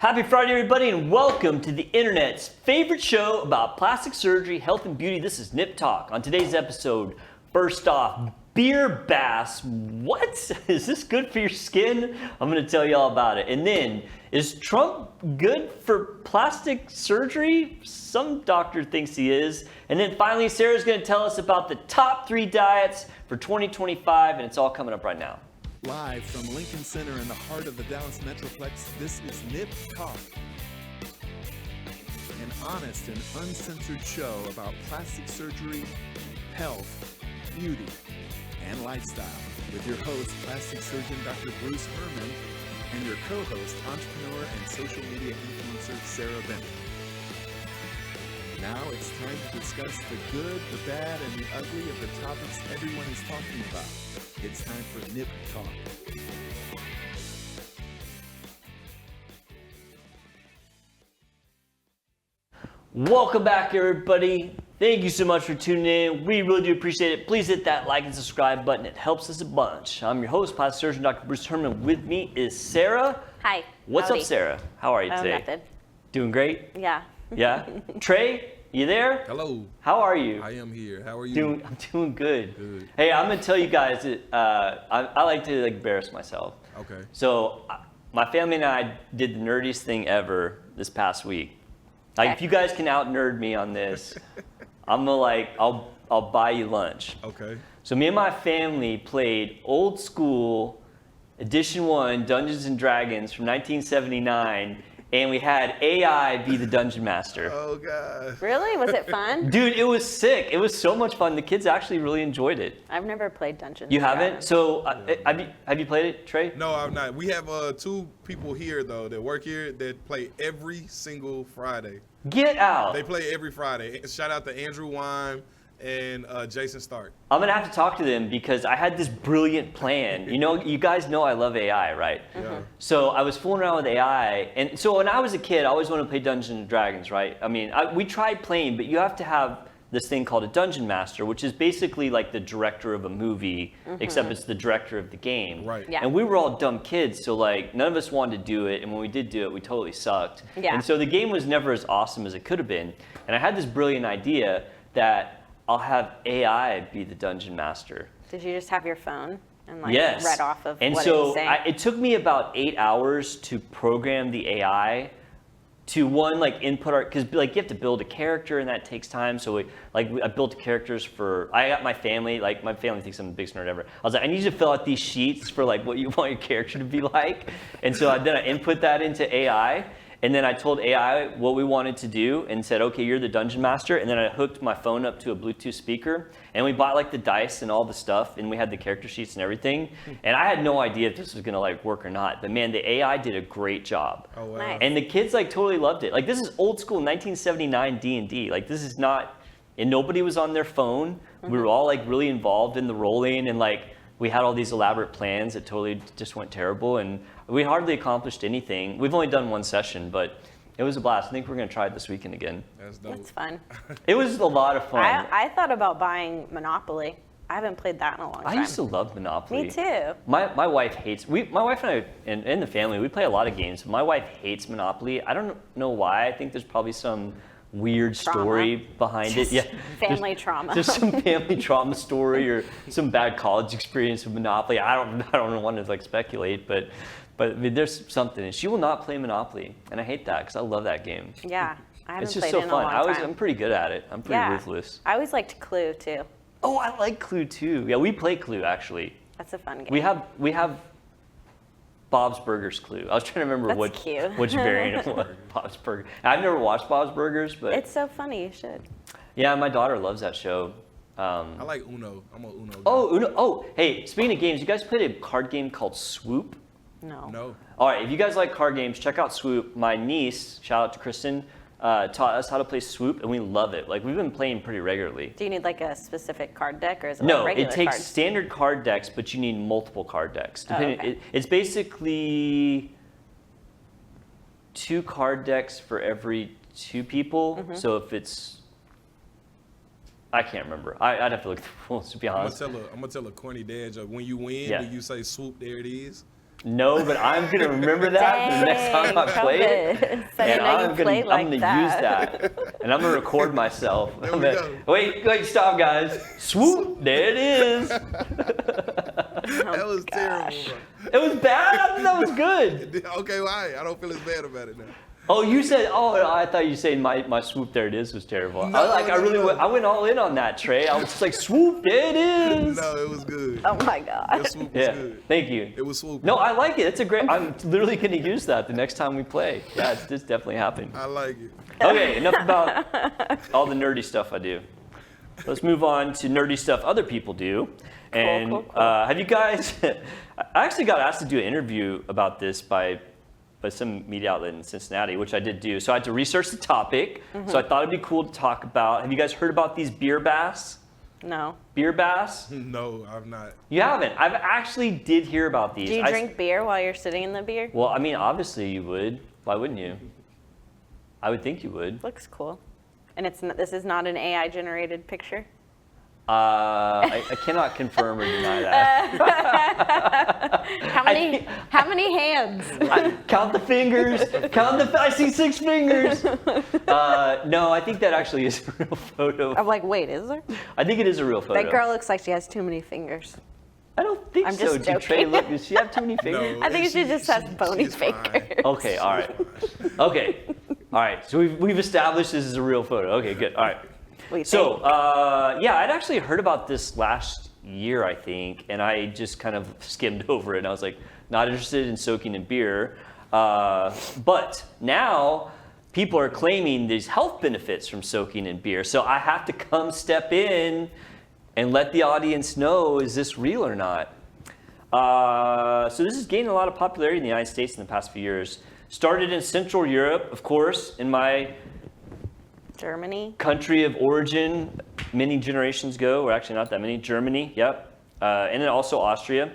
Happy Friday, everybody, and welcome to the internet's favorite show about plastic surgery, health, and beauty. This is Nip Talk. On today's episode, first off, beer baths. What? Is this good for your skin? I'm going to tell you all about it. And then, is Trump good for plastic surgery? Some doctor thinks he is. And then finally, Sarah's going to tell us about the top 3 diets for 2025, and it's all coming up right now. Live from Lincoln Center in the heart of the Dallas Metroplex, this is Nip Talk, an honest and uncensored show about plastic surgery, health, beauty, and lifestyle, with your host, plastic surgeon Dr. Bruce Hermann, and your co-host, entrepreneur and social media influencer Sarah Bennett. Now it's time to discuss the good, the bad, and the ugly of the topics everyone is talking about. It's time for Nip Talk. Welcome back, everybody. Thank you so much for tuning in. We really do appreciate it. Please hit that like and subscribe button. It helps us a bunch. I'm your host, plastic surgeon Dr. Bruce Hermann. With me is Sarah. Hi. What's up, Sarah? How are you today? Nothing. Doing great? Yeah. Yeah? Trey, you there? Hello. How are you? I am here. How are you? I'm doing good. Good. Hey, I'm gonna tell you guys that I like to embarrass myself. Okay. So my family and I did the nerdiest thing ever this past week. Like, if you guys can out nerd me on this, I'm gonna I'll buy you lunch. Okay. So me and my family played old school Edition 1 Dungeons and Dragons from 1979, and we had AI be the dungeon master. Oh, God. Really? Was it fun? Dude, it was sick. It was so much fun. The kids actually really enjoyed it. I've never played Dungeons. You haven't? So have you played it, Trey? No, I'm not. We have 2 people here, though, that work here that play every single Friday. Get out. They play every Friday. Shout out to Andrew Wine and Jason Stark. I'm gonna have to talk to them because I had this brilliant plan. You know, you guys know I love AI, right? Yeah. So I was fooling around with AI, and so when I was a kid, I always wanted to play Dungeons and Dragons, right? I mean, we tried playing, but you have to have this thing called a dungeon master, which is basically like the director of a movie, except it's the director of the game. Right. Yeah. And we were all dumb kids, so like none of us wanted to do it, and when we did do it, we totally sucked. Yeah. And so the game was never as awesome as it could have been. And I had this brilliant idea that I'll have AI be the dungeon master. Did you just have your phone and like Yes. read off of and what so it was saying? it took me about 8 hours to program the AI to input our, because like you have to build a character and that takes time. So I built characters I got my family, like my family thinks I'm the biggest nerd ever. I was like, I need you to fill out these sheets for like what you want your character to be like. And so then I input that into AI. And then I told AI what we wanted to do and said, okay, you're the dungeon master. And then I hooked my phone up to a Bluetooth speaker. And we bought like the dice and all the stuff. And we had the character sheets and everything. And I had no idea if this was going to work or not. But man, the AI did a great job. Oh, wow. Nice. And the kids totally loved it. Like, this is old school 1979 D&D. Like, this is not, and nobody was on their phone. We were all really involved in the rolling, and we had all these elaborate plans that totally just went terrible, and we hardly accomplished anything. We've only done one session, but it was a blast. I think we're gonna try it this weekend again. That's dope. That's fun. It was a lot of fun. I thought about buying Monopoly. I haven't played that in a long time. I used to love Monopoly. Me too. My wife hates, my wife and I, and the family, we play a lot of games. My wife hates Monopoly. I don't know why. I think there's probably some weird story behiund it. Yeah, Family trauma. Just some family trauma story or some bad college experience with Monopoly. I don't want to speculate, but I mean, there's something. And she will not play Monopoly, and I hate that because I love that game. Yeah, I haven't It's just played so it in fun. a long time. I'm pretty good at it. I'm pretty ruthless. I always liked Clue too. Oh, I like Clue too. Yeah, we play Clue actually. That's a fun game. We have Bob's Burgers Clue. I was trying to remember That's cute. which variant it was. Bob's Burgers. I've never watched Bob's Burgers, but It's so funny. You should. yeah, my daughter loves that show. I like Uno. I'm a Uno guy. Oh, Uno. Oh, hey, speaking of games, you guys played a card game called Swoop? No. No. All right, if you guys like card games, check out Swoop. My niece, shout out to Kristen, taught us how to play Swoop, and we love it. We've been playing pretty regularly. Do you need a specific card deck, or is it No, regular it takes cards? standard card decks, but you need multiple card decks. Okay. It's basically 2 card decks for every 2 people. So if it's, I can't remember. I'd have to look at the rules to be honest. I'm gonna tell a corny dad joke. When you win, Yeah. do you say swoop, there it is? No, but I'm gonna remember that the next time I play it, and I'm gonna use that, and I'm gonna record myself. There we go. Wait, stop, guys! Swoop! There it is. That was terrible, bro. It was bad. I thought that was good. Okay, well, I don't feel as bad about it now. Oh, you said. Oh, I thought you said my swoop. There it is was terrible. No, I went all in on that, Trey. I was just like, swoop. There it is. No, it was good. Oh my God. Your swoop was good. Thank you. It was swoop. No, I like it. It's a great. I'm literally gonna use that the next time we play. Yeah, it's definitely happening. I like it. Okay, enough about all the nerdy stuff I do. Let's move on to nerdy stuff other people do. And Cool. have you guys? I actually got asked to do an interview about this by some media outlet in Cincinnati, which I did do. So I had to research the topic. So I thought it'd be cool to talk about. Have you guys heard about these beer baths? No. Beer baths? No, I've not. You haven't? I've actually did hear about these. Do you drink beer while you're sitting in the beer? Well, I mean, obviously you would. Why wouldn't you? I would think you would. Looks cool. And this is not an AI generated picture? I cannot confirm or deny that. How many hands? Count the fingers. I see 6 fingers. No, I think that actually is a real photo. I'm like, wait, is there? I think it is a real photo. That girl looks like she has too many fingers. I don't think I'm so. just Did Trey joking. look? Does she have too many fingers? I think she just has bony she's fine. fingers. Okay. All right. Okay. All right. So we've established this is a real photo. Okay. Good. All right. So, yeah, I'd actually heard about this last year, I think, and I just kind of skimmed over it, and I was like, not interested in soaking in beer. But now people are claiming these health benefits from soaking in beer. So I have to step in and let the audience know, is this real or not? So this has gained a lot of popularity in the United States in the past few years. Started in Central Europe, of course, in my Germany. country of origin, many generations ago, or actually not that many, Germany, yep. And then also Austria.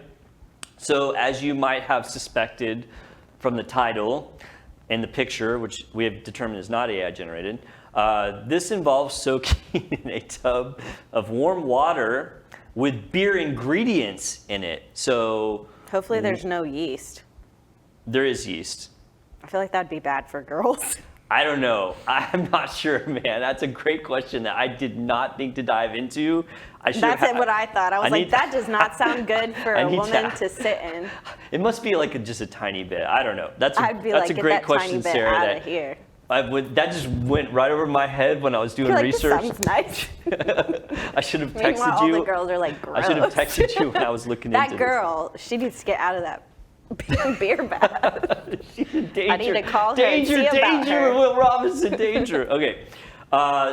So as you might have suspected from the title and the picture, which we have determined is not AI generated, this involves soaking in a tub of warm water with beer ingredients in it. So Hopefully there's no yeast. there is yeast. I feel like that'd be bad for girls. I don't know. I'm not sure, man. That's a great question that I did not think to dive into. That's what I thought. I was like, that does not sound good for a woman to sit in. It must be like just a tiny bit. I don't know. I'd be that's like, a great get that question, tiny bit Sarah. out of here. That just went right over my head when I was doing You're like, research. this sounds nice. I should have Meanwhile, texted all you. the girls are like, gross. I should have texted you when I was looking into That girl, she needs to get out of that beer bath. She's in danger. I need to call her and see about Danger, her. Will Robinson, danger. Okay.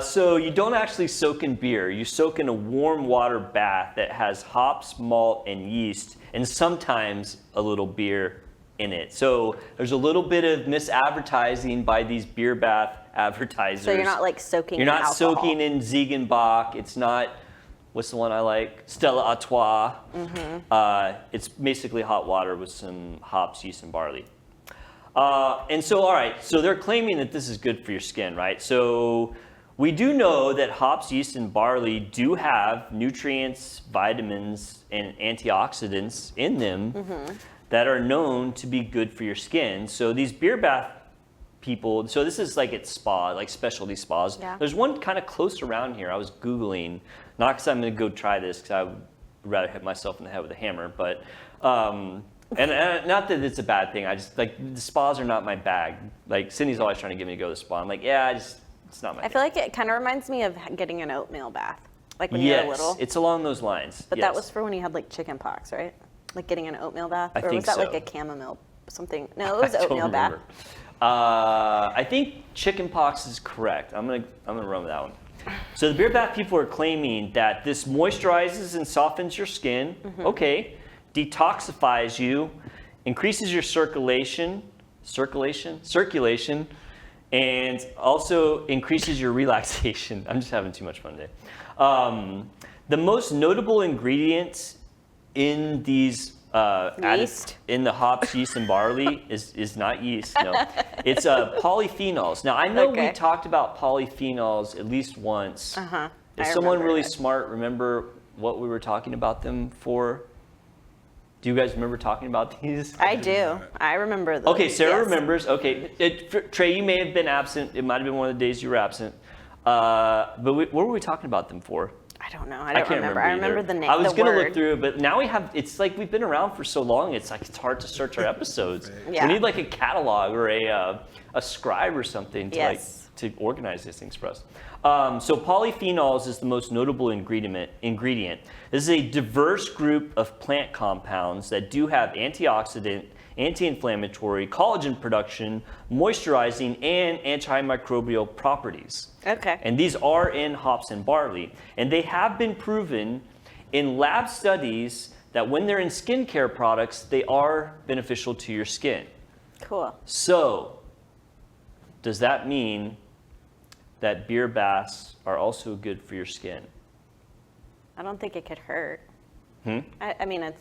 So you don't actually soak in beer. You soak in a warm water bath that has hops, malt, and yeast, and sometimes a little beer in it. So there's a little bit of misadvertising by these beer bath advertisers. So you're not like soaking in alcohol. You're not soaking in Ziegenbach. It's not, what's the one I like? Stella Artois. It's basically hot water with some hops, yeast, and barley. And so, all right, so they're claiming that this is good for your skin, right? So we do know that hops, yeast, and barley do have nutrients, vitamins, and antioxidants in them that are known to be good for your skin. So these beer bath people, so this is like at spa, like specialty spas. Yeah. There's one kind of close around here. I was Googling, not because I'm going to go try this, because I would rather hit myself in the head with a hammer, but and not that it's a bad thing. I just like the spas are not my bag. Like Sydney's always trying to get me to go to the spa. I'm like, yeah, it's not my I feel like it kind of reminds me of getting an oatmeal bath, like when you were little. It's along those lines. But yes. that was for when you had like chicken pox, right? Like getting an oatmeal bath, I or think was that so. like a chamomile something? No, it was I don't oatmeal bath. remember. I think chicken pox is correct. I'm gonna run with that one. So the beer bath people are claiming that this moisturizes and softens your skin. Okay, detoxifies you, increases your circulation, and also increases your relaxation. I'm just having too much fun today. The most notable ingredients in these Yeast? in the hops, yeast, and barley is not yeast. No, it's polyphenols. Now I know we Okay. talked about polyphenols at least once. Is I someone remember really this. smart remember what we were talking about them for? Do you guys remember talking about these? I do. I remember those. Okay, Sarah yes. remembers. Okay, Trey, you may have been absent. It might have been one of the days you were absent. But what were we talking about them for? I don't know. I don't can't remember. I remember either. the name. I was going to look through, but now it's like we've been around for so long. It's like it's hard to search our episodes. Yeah. We need like a catalog or a scribe or something to to organize these things for us. So polyphenols is the most notable ingredient. This is a diverse group of plant compounds that do have antioxidant, anti-inflammatory, collagen production, moisturizing, and antimicrobial properties. Okay. And these are in hops and barley. And they have been proven in lab studies that when they're in skincare products, they are beneficial to your skin. Cool. So, does that mean that beer baths are also good for your skin? I don't think it could hurt. I mean, I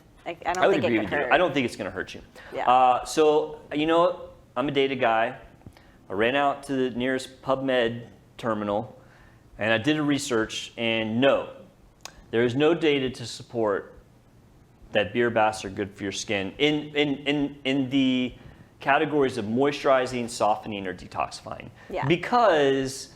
don't would think agree it with could hurt. you. I don't think it's going to hurt you. Yeah. So, I'm a data guy. I ran out to the nearest PubMed terminal, and I did a research, and no, there is no data to support that beer baths are good for your skin in the categories of moisturizing, softening, or detoxifying. Yeah. Because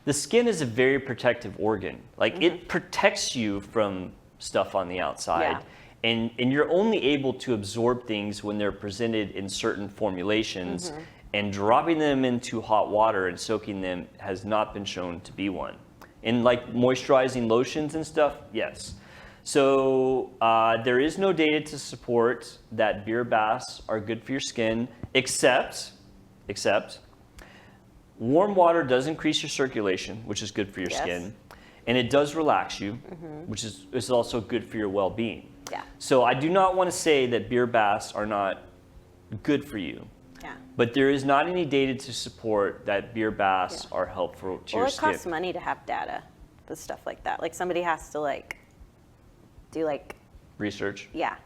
the skin is a very protective organ. Like it protects you from stuff on the outside. Yeah. And you're only able to absorb things when they're presented in certain formulations, and dropping them into hot water and soaking them has not been shown to be one. In like moisturizing lotions and stuff, yes. So there is no data to support that beer baths are good for your skin, except warm water does increase your circulation, which is good for your skin, and it does relax you, which is also good for your well-being. Yeah. So I do not want to say that beer baths are not good for you. Yeah. But there is not any data to support that beer baths are helpful to your skin. Well, it costs money to have data with stuff like that. Like somebody has to do research. Yeah.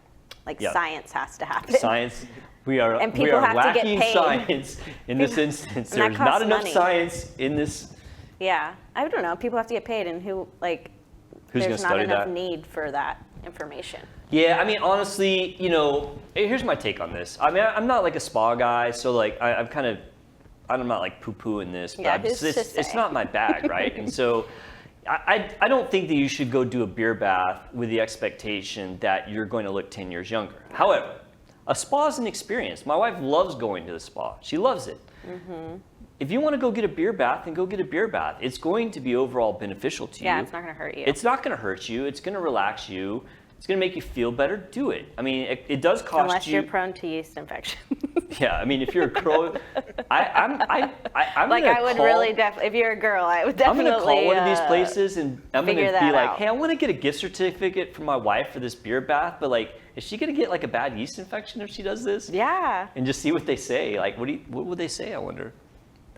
Science has to happen. Science. We are and people have to get lacking paid. Science in this instance. And that There's not costs enough money. science in this. Yeah. I don't know. People have to get paid, and Who's gonna there's not study enough that? need for that information. Yeah, I mean, honestly, here's my take on this. I mean, I'm not like a spa guy, so I'm not like poo-pooing this, but Yeah, who's to it's say? not my bag, right? And so I don't think that you should go do a beer bath with the expectation that you're going to look 10 years younger. However, a spa is an experience. My wife loves going to the spa. She loves it. If you want to go get a beer bath, then go get a beer bath. It's going to be overall beneficial to you. Yeah, it's not going to hurt you. It's not going to hurt you. It's going to relax you. It's going to make you feel better. Do it. I mean, it does cost Unless you. you're prone to yeast infection. Yeah, I mean, if you're a girl, I'm I would really definitely. If you're a girl, I would I'm definitely. gonna call one of these places and I'm gonna figure be that like, out. hey, I want to get a gift certificate for my wife for this beer bath, but like, is she gonna get like a bad yeast infection if she does this? Yeah. And just see what they say. Like, what would they say? I wonder.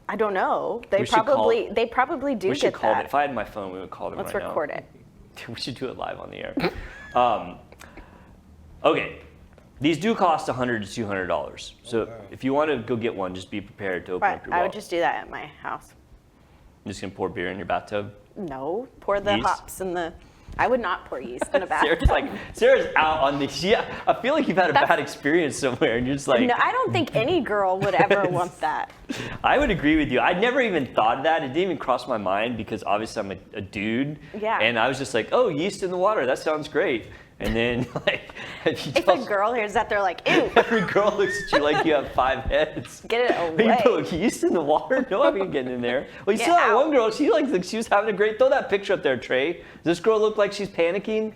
I don't know. They We should probably do We get should call that. it. If I had my phone, we would call them Let's right now. record it. We should do it live on the air. Okay, these do cost $100 to $200. So if you want to go get one, just be prepared to open But up your I wallet. would just do that at my house. I'm just gonna pour beer in your bathtub. No, pour the Yeast? hops in the. I would not pour yeast in a bath. Sarah's out on this. Yeah, I feel like you've had a bad experience somewhere, and you're just like. No, I don't think any girl would ever want that. I would agree with you. I never even thought of that. It didn't even cross my mind because obviously I'm a dude. Yeah. And I was just like, oh, yeast in the water. That sounds great. And then like, If a girl hears that, they're like, ew. every girl looks at you like you have 5 heads. Get it away. You put yeast in the water? No, I'm not getting in there. Well, you Get saw that out. one girl. She was having a great. Throw that picture up there, Trey. Does this girl look like she's panicking?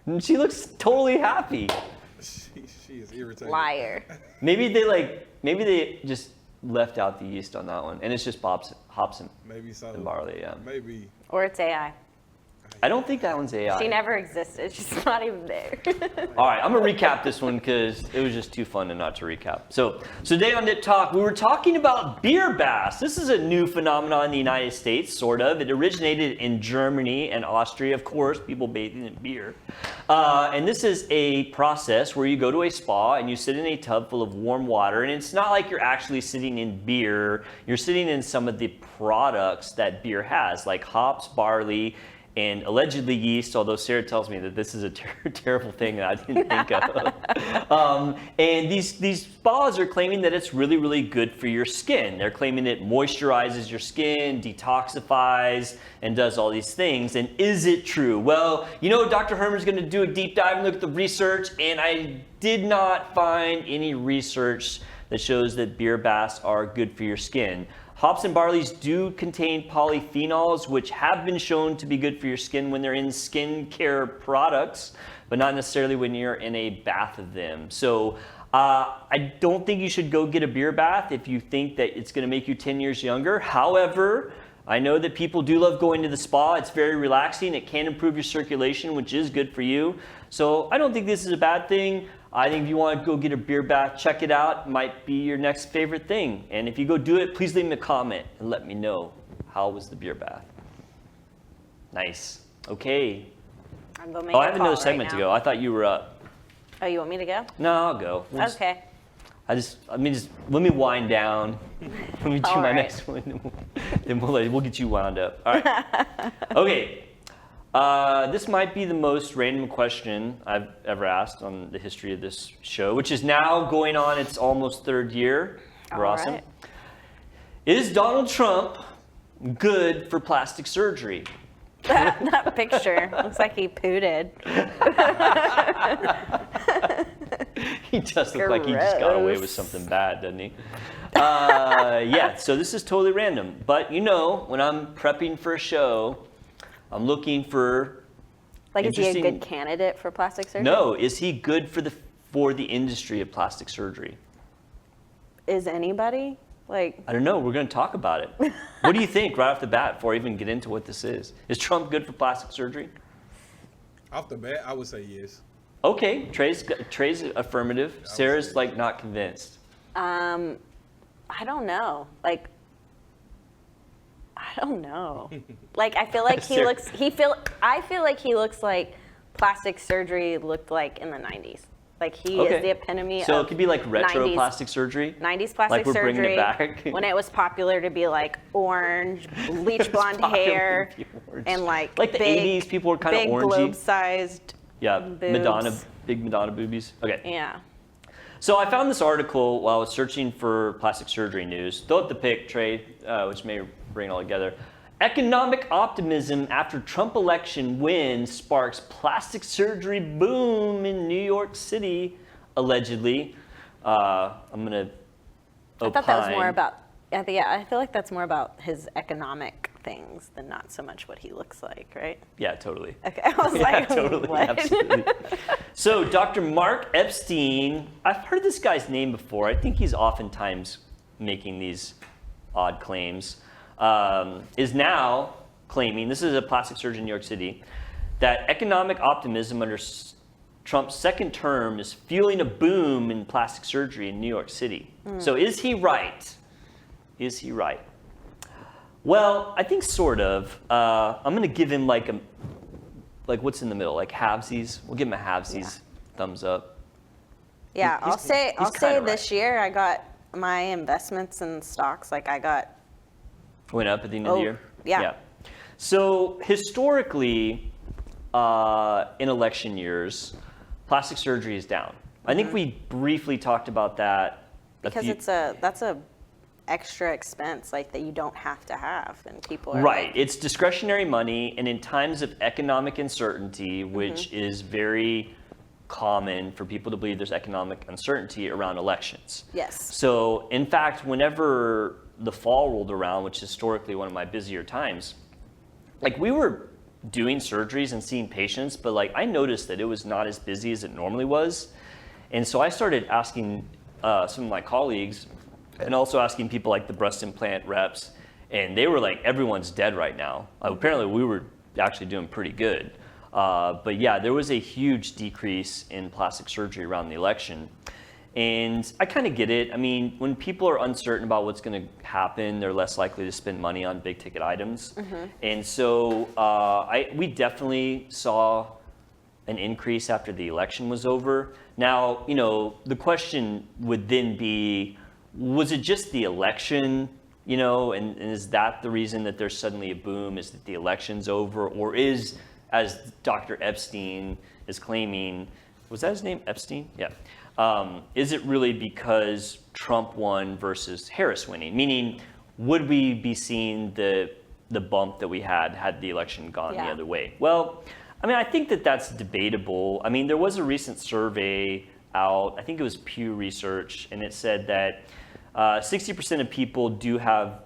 And she looks totally happy. She is irritated. Liar. Maybe they just left out the yeast on that one, and it's just hops and Maybe so. barley. Yeah. Maybe. Or it's AI. I don't think that one's AI. She never existed. She's not even there. All right, I'm gonna recap this one because it was just too fun to not to recap. So today on Knit Talk, we were talking about beer baths. This is a new phenomenon in the United States, sort of. It originated in Germany and Austria, of course, people bathing in beer. And this is a process where you go to a spa and you sit in a tub full of warm water, and it's not like you're actually sitting in beer. You're sitting in some of the products that beer has, like hops, barley, and allegedly yeast, although Sarah tells me that this is a terrible thing that I didn't think of. And these spas are claiming that it's really, really good for your skin. They're claiming it moisturizes your skin, detoxifies, and does all these things. And is it true? Well, Dr. Herman's going to do a deep dive and look at the research, and I did not find any research that shows that beer baths are good for your skin. Hops and barleys do contain polyphenols, which have been shown to be good for your skin when they're in skincare products, but not necessarily when you're in a bath of them. So I don't think you should go get a beer bath if you think that it's going to make you 10 years younger. However, I know that people do love going to the spa. It's very relaxing. It can improve your circulation, which is good for you. So I don't think this is a bad thing. I think if you want to go get a beer bath, check it out. It might be your next favorite thing. And if you go do it, please leave me a comment and let me know how was the beer bath. Nice. Okay. I'm going to make I have another segment to go. I thought you were up. Oh, you want me to go? No, I'll go. Okay. Let me wind down. Let me do my next one. Then we'll get you wound up. All right. Okay. This might be the most random question I've ever asked on the history of this show, which is now going on its almost third year. We're awesome. Right. Is Donald Trump good for plastic surgery? That picture looks like he pooted. He does look like he just got away with something bad, doesn't he? Yeah, so this is totally random. But when I'm prepping for a show, I'm looking for is he a good candidate for plastic surgery? No, is he good for the industry of plastic surgery? Is anybody? I don't know. We're going to talk about it. What do you think right off the bat before I even get into what this is? Is Trump good for plastic surgery? Off the bat, I would say yes. Okay, Trey's affirmative. Sarah's not convinced. I don't know. I don't know. I feel like I feel like he looks like plastic surgery looked like in the 90s. He is the epitome of. So it could be retro 90s, plastic surgery? 90s plastic we're surgery. Bringing it back? When it was popular to be orange, bleach blonde hair, and the 80s, people were kind of orangey. Big globe-sized boobs. Big Madonna boobies. Okay. Yeah. So I found this article while I was searching for plastic surgery news. Throw up the pic, Trey, which may bring it all together. Economic optimism after Trump election win sparks plastic surgery boom in New York City, allegedly. I'm going to opine. I thought that was more about, I feel like that's more about his economic things than not so much what he looks like, right? Yeah, totally. Okay, I was totally, what? Absolutely. So Dr. Mark Epstein, I've heard this guy's name before. I think he's oftentimes making these odd claims. Is now claiming, this is a plastic surgeon in New York City, that economic optimism under Trump's second term is fueling a boom in plastic surgery in New York City. So is he right? Is he right? Well, I think sort of. I'm going to give him what's in the middle, halvesies. We'll give him a halvesies thumbs up. Yeah, I'll say right. This year I got my investments in stocks, I got went up at the end of the year? Yeah. So historically, in election years, plastic surgery is down. I think we briefly talked about that. Because that's a extra expense that you don't have to have, and people are right. It's discretionary money, and in times of economic uncertainty, which is very common for people to believe there's economic uncertainty around elections. Yes. So in fact, whenever the fall rolled around, which is historically one of my busier times, we were doing surgeries and seeing patients, but I noticed that it was not as busy as it normally was. And so I started asking some of my colleagues and also asking people the breast implant reps, and they were everyone's dead right now. Apparently we were actually doing pretty good. But yeah, there was a huge decrease in plastic surgery around the election. And I kind of get it. I mean, when people are uncertain about what's going to happen, they're less likely to spend money on big ticket items. And so we definitely saw an increase after the election was over. Now, the question would then be, was it just the election, and is that the reason that there's suddenly a boom? Is that the election's over? Or is, as Dr. Epstein is claiming, was that his name, Epstein? Yeah. Is it really because Trump won versus Harris winning? Meaning, would we be seeing the bump that we had the election gone the other way? Well, I mean, I think that that's debatable. I mean, there was a recent survey out, I think it was Pew Research, and it said that 60% of people do have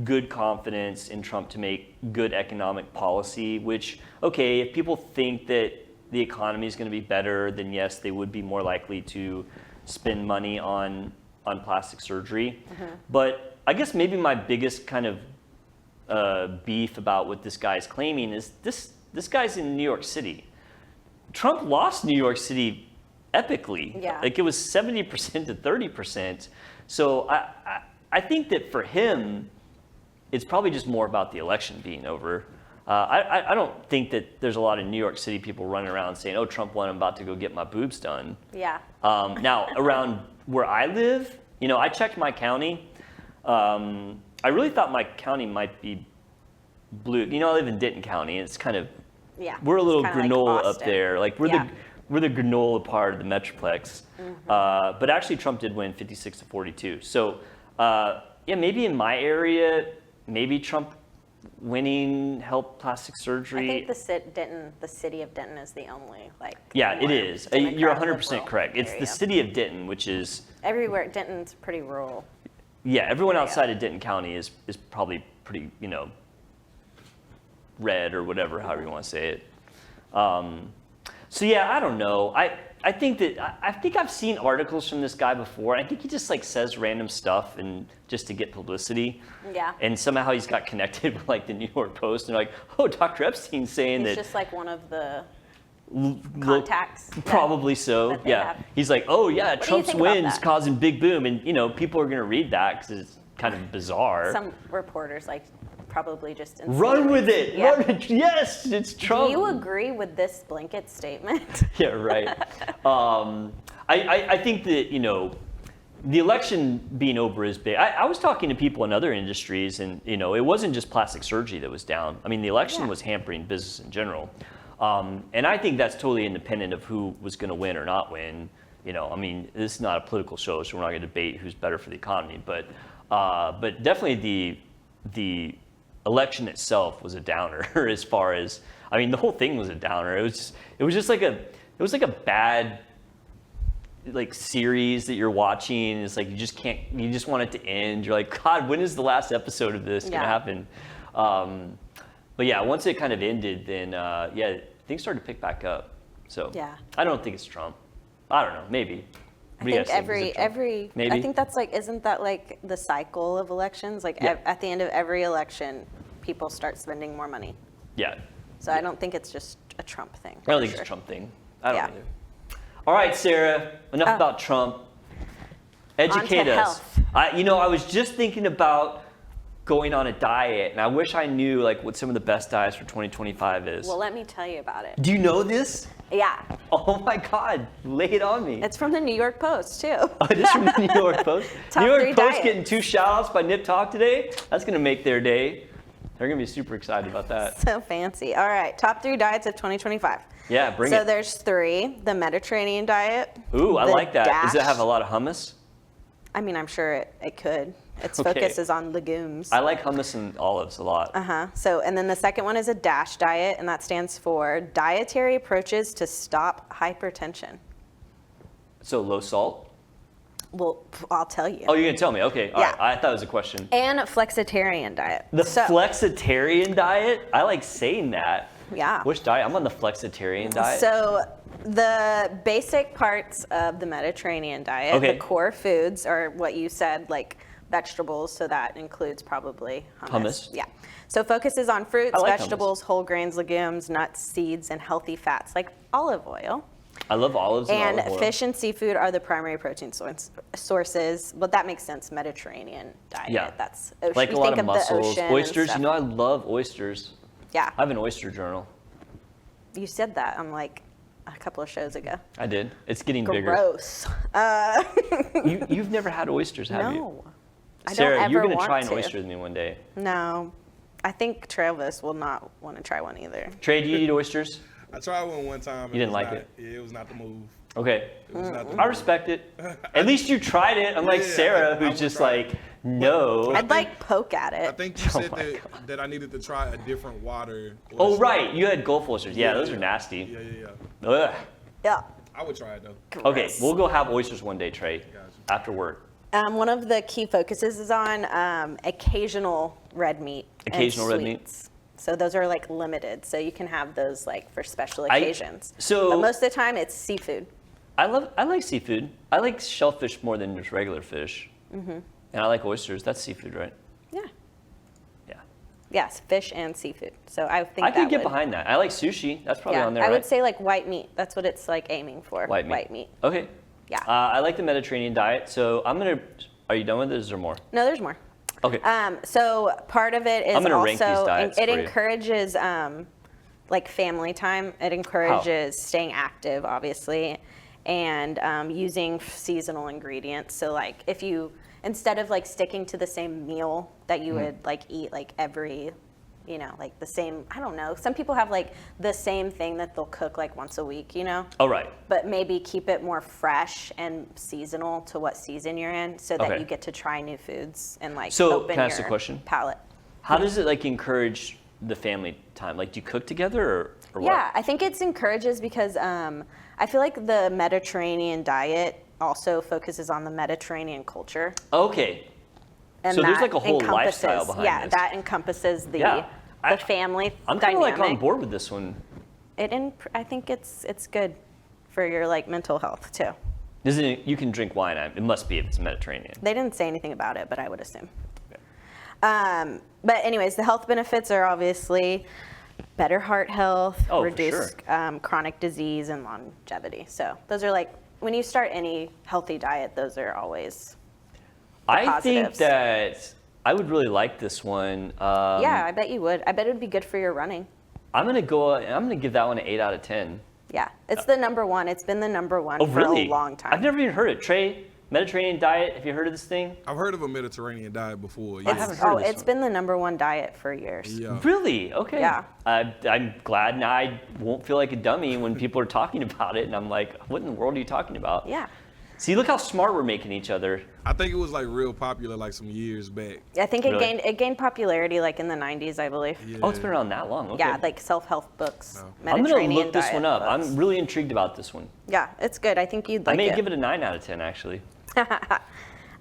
good confidence in Trump to make good economic policy, which, okay, if people think that the economy is going to be better, then yes, they would be more likely to spend money on plastic surgery. But I guess maybe my biggest kind of beef about what this guy's claiming is this guy's in New York City. Trump lost New York City epically. Yeah. Like it was 70% to 30%. So I think that for him, it's probably just more about the election being over. I don't think that there's a lot of New York City people running around saying, oh, Trump won, I'm about to go get my boobs done. Yeah. Now, around where I live, I checked my county. I really thought my county might be blue. I live in Denton County, and it's kind of, we're a little granola like up there. Like we're the granola part of the Metroplex. But actually Trump did win 56 to 42. So maybe in my area, maybe Trump winning helped plastic surgery. I think the city of Denton is the only it is. You're 100% correct. It's area. the city of Denton, which is everywhere. Denton's pretty rural. Yeah, everyone outside of Denton County is probably pretty, red or whatever, however you want to say it. So yeah, I don't know. I think I've seen articles from this guy before. I think he just says random stuff and just to get publicity. Yeah. And somehow he's got connected with the New York Post and oh, Dr. Epstein's saying he's that. He's just one of the contacts. Probably so. Yeah. Have. He's like, oh yeah, What Trump's win's causing big boom, and people are gonna read that because it's kind of bizarre. Some reporters probably just run with it. Yeah. Run, yes, it's Trump. Do you agree with this blanket statement? Yeah, right. I think that the election being over is big. I was talking to people in other industries, and it wasn't just plastic surgery that was down. I mean, the election was hampering business in general, and I think that's totally independent of who was going to win or not win. I mean, this is not a political show, so we're not going to debate who's better for the economy, but definitely the election itself was a downer as far as, I mean, the whole thing was a downer. It was just like a bad series that you're watching. It's you just want it to end. You're like, God, when is the last episode of this gonna happen? But yeah, once it kind of ended, then things started to pick back up. So I don't think it's Trump. I don't know, maybe. I think every maybe? I think that's isn't that the cycle of elections? At the end of every election, people start spending more money. Yeah. So I don't think it's just a Trump thing. I don't think it's a Trump thing. I don't either. All right, Sarah, enough about Trump. Educate us. Health. I was just thinking about going on a diet, and I wish I knew what some of the best diets for 2025 is. Well, let me tell you about it. Do you know this? Yeah. Oh my God, lay it on me. It's from the New York Post too. Oh, it is from the New York Post? Top New York 3 Post diets. getting 2 shout-outs by Nip Talk today? That's going to make their day. They're going to be super excited about that. So fancy. All right, top 3 diets of 2025. Yeah, bring it. So there's 3. The Mediterranean diet. Ooh, I like that. Dash. Does it have a lot of hummus? I mean, I'm sure it could. Its Okay. focus is on legumes. I like hummus and olives a lot. So, and then the second one is a DASH diet, and that stands for Dietary Approaches to Stop Hypertension. So low salt? Well, I'll tell you. Oh, you're going to tell me. Okay. All right. I thought it was a question. And flexitarian diet. The flexitarian diet? I like saying that. Yeah. Which diet? I'm on the flexitarian diet. So the basic parts of the Mediterranean diet, the core foods are what you said, vegetables, so that includes probably hummus. Yeah. So focuses on fruits, vegetables, whole grains, legumes, nuts, seeds, and healthy fats like olive oil. I love olives and olive oil. Fish and seafood are the primary protein sources. Well, that makes sense. Mediterranean diet. Yeah. That's ocean. Like a lot of mussels, oysters. I love oysters. Yeah. I have an oyster journal. You said that a couple of shows ago. I did. It's getting bigger. Gross. You've never had oysters, have you? No. Sarah, you're going gonna to try an oyster with me one day. No. I think Travis will not want to try one either. Trey, do you eat oysters? I tried one time. You didn't like it? Yeah, it was not the move. Okay. It was not the I move. respect it. At least you tried it, unlike Yeah, Sarah, I who's would just try like, it. no. I'd like poke at I it. think you Oh said my that I needed to try a different water. Oh, oyster. right. You had Gulf oysters. Yeah, Yeah, those yeah. are nasty. Yeah. Ugh. Yeah. I would try it though. Okay, Gross. we'll go have oysters one day, Trey, Gotcha. after work. One of the key focuses is on occasional red meat. and Occasional red meat? sweets. So those are like limited. So you can have those like for special I- occasions. so- but most of the time it's seafood. I like seafood. I like shellfish more than just regular fish. Mm-hmm. And I like oysters. That's seafood, right? Yeah. Yeah. Yes, fish and seafood. So I think I could that get would, behind that. I like sushi. That's probably yeah, on there, I right? would say like white meat. That's what it's like aiming for. White meat. Okay. Yeah. I like the Mediterranean diet. So are you done with it? Is there more? No, there's more. Okay. So part of it is I'm gonna rank these also diets it for you. encourages like family time. It encourages staying active, obviously, and using seasonal ingredients. So like if you instead of like sticking to the same meal that you would like eat like every, like the same. I don't know. Some people have like the same thing that they'll cook like once a week. Oh, right. But maybe keep it more fresh and seasonal to what season you're in, so that Okay. you get to try new foods and like So, open can I ask a your question? palate. How does it like encourage the family time? Like, do you cook together or what? Yeah, I think it encourages because I feel like the Mediterranean diet also focuses on the Mediterranean culture. Okay. And So there's that like a whole lifestyle encompasses- behind yeah, this. that encompasses the Yeah. the family I'm kind of dynamic. like on board with this one. I think it's good for your like mental health too. Isn't it? You can drink wine. It must be if it's Mediterranean. They didn't say anything about it, but I would assume. Okay. But anyways, the health benefits are obviously better heart health, Oh, for reduce chronic disease, and longevity. So those are like, when you start any healthy diet, those are always I think positives. that I would really like this one. yeah, I bet you would. I bet it would be good for your running. I'm gonna give that one an 8 out of 10. Yeah, it's the number one. It's been the number one Oh, for really? a long time. I've never even heard it. Trey, Mediterranean diet. Have you heard of this thing? I've heard of a Mediterranean diet before. I haven't heard of this It's one. been the number one diet for years. Yeah. Really? Okay. Yeah. I'm glad now I won't feel like a dummy when people are talking about it, and I'm like, what in the world are you talking about? Yeah. See, look how smart we're making each other. I think it was like real popular like some years back. I think it Really? gained popularity like in the 90s, I believe. Yeah. Oh, it's been around that long. Okay. Yeah, like self-help books. No. I'm gonna Mediterranean look this diet one up. books. I'm really intrigued about this one. Yeah, it's good. I think you'd I like may it. give it a 9 out of 10, actually.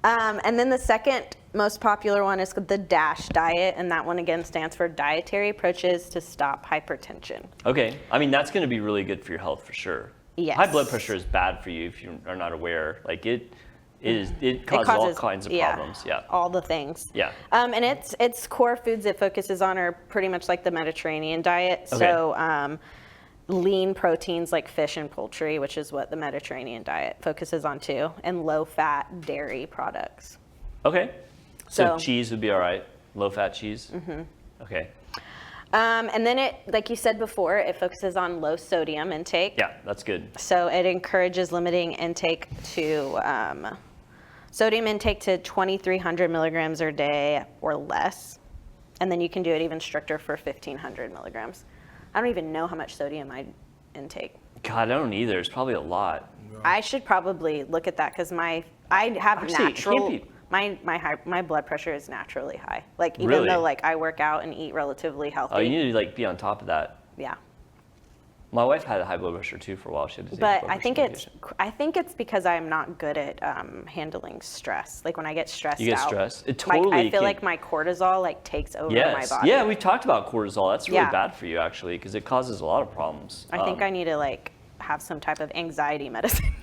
And then the second most popular one is the DASH diet, and that one again stands for Dietary Approaches to Stop Hypertension. Okay. I mean, that's going to be really good for your health for sure. Yes. High blood pressure is bad for you if you are not aware. Like it causes all kinds of problems. Yeah. All the things. Yeah. And its core foods it focuses on are pretty much like the Mediterranean diet. Okay. So lean proteins like fish and poultry, which is what the Mediterranean diet focuses on too, and low-fat dairy products. Okay. So So- cheese would be all right. Low-fat cheese. Mm-hmm. Okay. And then it, like you said before, it focuses on low sodium intake. Yeah, that's good. So it encourages limiting intake to sodium intake to 2,300 milligrams a day or less. And then you can do it even stricter for 1,500 milligrams. I don't even know how much sodium I intake. God, I don't either. It's probably a lot. I should probably look at that because I have Actually, it natural. can't be- My blood pressure is naturally high. Like even Really? though like I work out and eat relatively healthy. Oh, you need to like be on top of that. Yeah. My wife had high blood pressure too for a while. She had to take But blood I think pressure it's medication. because I'm not good at handling stress. Like when I get stressed You get out, stressed? It like, totally I feel can- like my cortisol like takes over Yes. my body. Yeah, we've talked about cortisol. That's really Yeah. bad for you actually because it causes a lot of problems. I think I need to like have some type of anxiety medicine.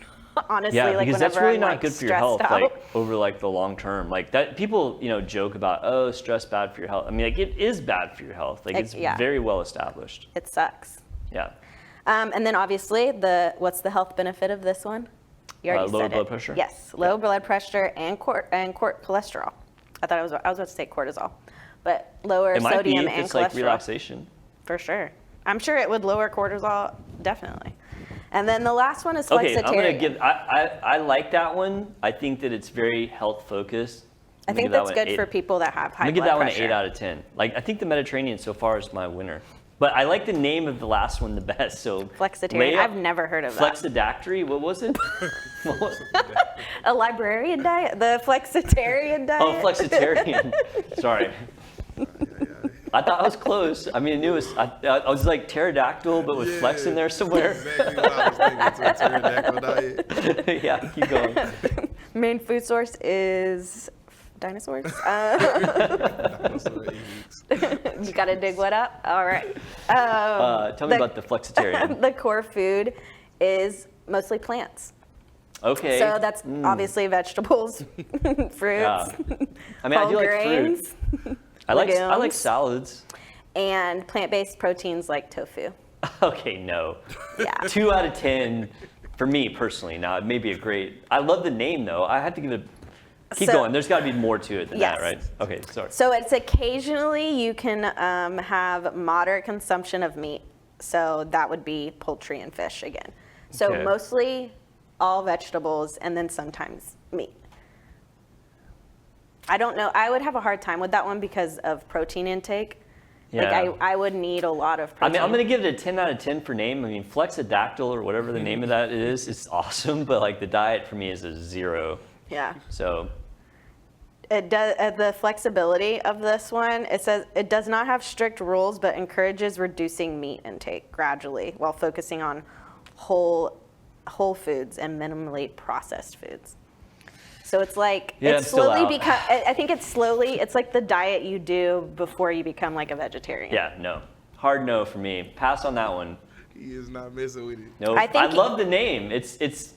Honestly, Yeah, like because whenever that's really I'm, not like, good for your stressed health, out. like over like the long term. Like that, people joke about, oh, stress bad for your health. I mean, like it is bad for your health. Like it's yeah. very well established. It sucks. Yeah. And then obviously what's the health benefit of this one? You already Lower said blood it. pressure? Yes, low blood pressure and cholesterol. I thought I was about to say cortisol, but lower It might be sodium if and it's cholesterol. like relaxation. For sure. I'm sure it would lower cortisol, definitely. And then the last one is Okay, flexitarian. I'm gonna give. I like that one. I think that it's very health focused. I think that's good for people that have high blood pressure. I'm gonna give that one an 8 out of 10. Like, I think the Mediterranean so far is my winner. But I like the name of the last one the best. So Flexitarian. I've never heard of that. Flexidactory. What was it? What was it? A librarian diet? The flexitarian diet? Oh, flexitarian. Sorry. I thought I was close. I mean, I knew it was, I was like pterodactyl, but with flex in there somewhere. Exactly what I was thinking. To a pterodactyl diet. Yeah, keep going. Main food source is dinosaurs. Dinosaur eggs. You gotta dig what up? All right. Tell me about the flexitarian. The core food is mostly plants. Okay. So that's obviously vegetables, fruits, Yeah. I mean, I whole do like grains, fruit. I like legumes, salads. and plant-based proteins like tofu. Okay, no. Yeah. 2 out of 10 for me personally. Now, it may be a great. I love the name though. I have to give it. Keep going. There's got to be more to it than that, right? Okay, sorry. So it's occasionally you can have moderate consumption of meat. So that would be poultry and fish again. So Okay. mostly all vegetables and then sometimes meat. I don't know. I would have a hard time with that one because of protein intake. Yeah. Like I would need a lot of I protein. mean, I'm going to give it a 10 out of 10 for name. I mean, Flexidactyl or whatever the name of that is, it's awesome. But like the diet for me is a 0. Yeah. So It does the flexibility of this one. It says it does not have strict rules, but encourages reducing meat intake gradually while focusing on whole foods and minimally processed foods. So it's like it's slowly become. I think it's slowly. It's like the diet you do before you become like a vegetarian. yeah, no. Hard no for me. Pass on that one. He is not messing with it. No, I love the name.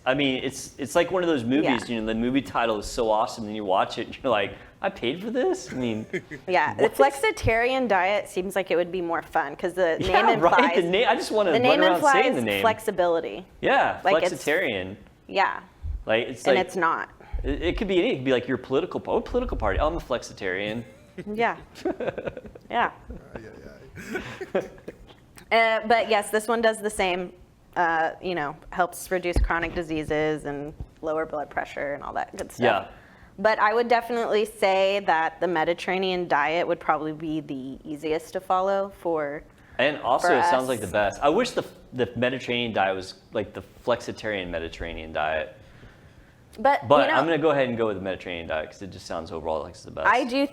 I mean, it's like one of those movies. Yeah. You know, the movie title is so awesome, and you watch it, and you're like, I paid for this. I mean, Yeah, the flexitarian diet seems like it would be more fun because the name implies. Right. The name. I just want to The run name around saying the implies name. flexibility. Yeah, like flexitarian. Yeah, Like it's and like it's not. It could be anything. It could be like your political party. Oh, I'm a flexitarian. Yeah, yeah. But yes, this one does the same. You know, helps reduce chronic diseases and lower blood pressure and all that good stuff. Yeah. But I would definitely say that the Mediterranean diet would probably be the easiest to follow for. And also, for it sounds us. like the best. I wish the Mediterranean diet was like the flexitarian Mediterranean diet. But But you know, I'm gonna go ahead and go with the Mediterranean diet because it just sounds overall like it's the best. I do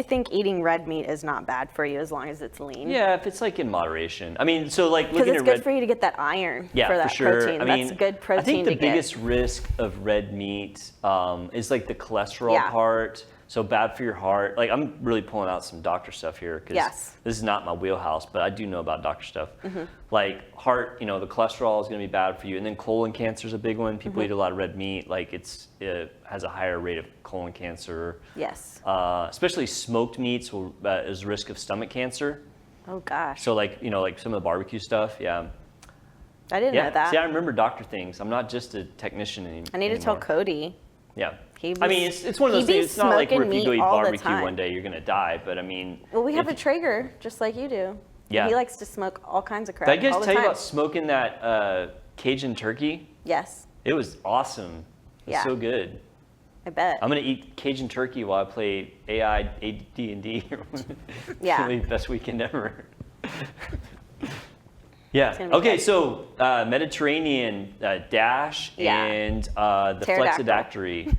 think eating red meat is not bad for you as long as it's lean. Yeah, if it's like in moderation. I mean, so like Because looking it's at good red. for you to get that iron Yeah, for that for sure. protein. I mean, That's good protein I think the to get. biggest risk of red meat is like the cholesterol part. So bad for your heart. Like I'm really pulling out some doctor stuff here because Yes. this is not my wheelhouse, but I do know about doctor stuff. Like heart, you know, the cholesterol is going to be bad for you, and then colon cancer is a big one. People eat a lot of red meat. Like it has a higher rate of colon cancer. Yes. Especially smoked meats is risk of stomach cancer. Oh gosh. So like you know like some of the barbecue stuff, yeah. I didn't know that. See, I remember doctor things. I'm not just a technician anymore. I need to tell Cody. Yeah. He I mean, it's one of those he be things. It's not like where if you smoking go eat meat all the barbecue time. one day, you're going to die. But I mean. Well, we have a if- Traeger, just like you do. Yeah. He likes to smoke all kinds of crap. Did I guys all the tell you time. about smoking that Cajun turkey? Yes, It was awesome. It was Yeah. so good. I bet. I'm going to eat Cajun turkey while I play AI AD&D. Yeah. Really best weekend ever. Yeah. gonna be Okay, good. so Mediterranean dash Yeah. and the Pterodactyl. flexidactory.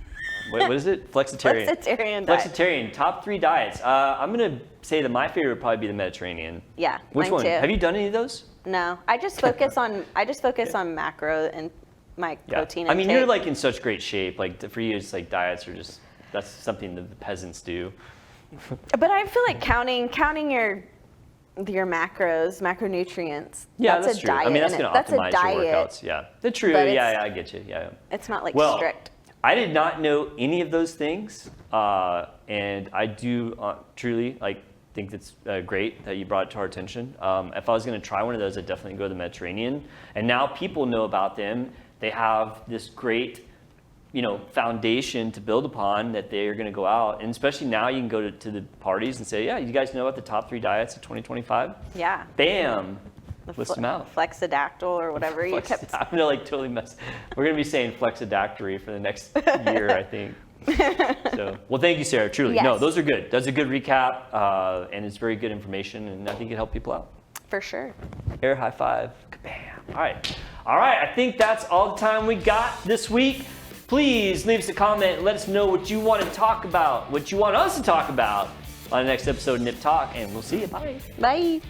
What is it? Flexitarian. Flexitarian diet. Flexitarian. Top 3 diets. I'm gonna say that my favorite would probably be the Mediterranean. Yeah, Which mine one? too. Have you done any of those? No, I just focus on macro and my protein I mean, intake. you're like in such great shape. Like for you, it's like diets are just that's something that the peasants do. But I feel like counting your macros, macronutrients. Yeah, that's a true. diet. I mean, that's in gonna it. That's a optimize your diet. workouts. Yeah, they're true. But Yeah, it's- I get you. Yeah. It's not like Well, strict. I did not know any of those things, and I do truly think it's great that you brought it to our attention. If I was going to try one of those, I'd definitely go to the Mediterranean. And now people know about them. They have this great, foundation to build upon that they are going to go out. And especially now, you can go to the parties and say, "Yeah, you guys know about the top 3 diets of 2025?" Yeah. Bam, list them out. Flexidactyl or whatever you kept. I'm gonna totally mess. We're gonna be saying flexidactory for the next year, I think. So, well, thank you, Sarah. Truly, Yes. no, those are good. That's a good recap, and it's very good information, and I think it helped people out. For sure. Air high five. Kabam. All right. I think that's all the time we got this week. Please leave us a comment and let us know what you want to talk about, what you want us to talk about on the next episode of Nip Talk, and we'll see you. Bye. Bye.